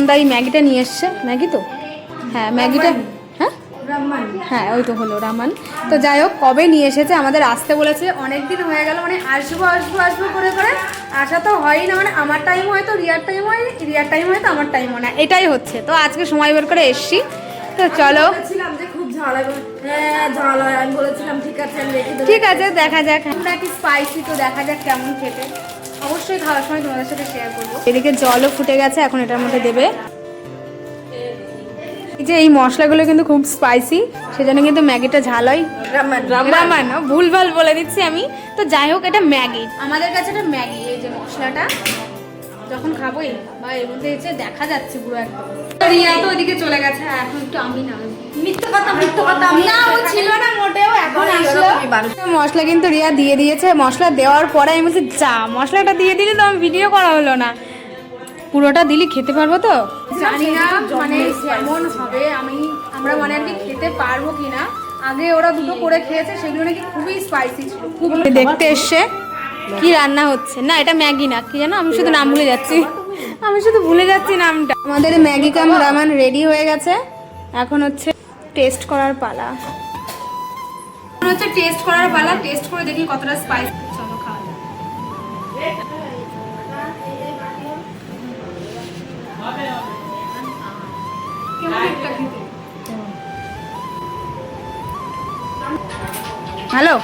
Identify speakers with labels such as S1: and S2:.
S1: দাই ম্যাগিটা নিয়ে এসছে। ম্যাগি তো, হ্যাঁ ম্যাগিটা, হ্যাঁ হ্যাঁ ওই তো হলো রামান। তো যাই হোক, কবে নিয়ে এসেছে, আমাদের আসতে বলেছে, অনেক দিন হয়ে গেল, মানে আসবো আসবো আসবো করে করে আসা তো হয়ই না। মানে আমার টাইম হয়তো রিয়ার টাইম হয়, রিয়ার টাইম হয়তো আমার টাইম হয় না, এটাই হচ্ছে। তো আজকে সময় বের করে এসছি। তো চলো, ঠিক আছে দেখা যাক। আমরা কি স্পাইসি, তো দেখা যাক কেমন খেতে। অবশ্যই খাওয়ার সময় তোমাদের সাথে শেয়ার করবো। এদিকে জলও ফুটে গেছে, এখন এটার মধ্যে দেবে। এই যে এই মশলাগুলো কিন্তু খুব স্পাইসি, সেজন্য কিন্তু ম্যাগিটা ঝাল হয়। রামান ভুলভাল বলে দিচ্ছি আমি। তো যাই হোক, এটা ম্যাগি, আমাদের কাছে এটা ম্যাগি। এই যে মশলাটা যখন খাবোই বা এর মধ্যে এসে দেখা যাচ্ছে পুরো একদম। রিয়া তো ওইদিকে চলে গেছে, এখন একটু আমি না মিথ্যে কথা না, ও ছিল না মোটেও, এখন আসলো। মশলা কিন্তু রিয়া দিয়ে দিয়েছে। মশলা দেওয়ার পরে আমি বলছি যা, মশলাটা দিয়ে দিলে তো আমি ভিডিও করা হলো না। পুরোটা দিলি খেতে পারবো তো জানি না, মানে কেমন হবে, আমরা মানে আর কি খেতে পারবো কিনা। আগে ওরা দুটো করে খেয়েছে, সেগুলো নাকি খুবই স্পাইসি ছিল, খুব। দেখতে এসছে কি রান্না হচ্ছে। না এটা ম্যাগি না, কি জানো, আমি শুধু নাম ভুলে যাচ্ছি, নামটা। আমাদের ম্যাগি কাম রামান রেডি হয়ে গেছে। এখন হচ্ছে টেস্ট করার পালা। টেস্ট করে দেখি কতটা স্পাইসি। চলো খাওয়া যাক। হ্যালো।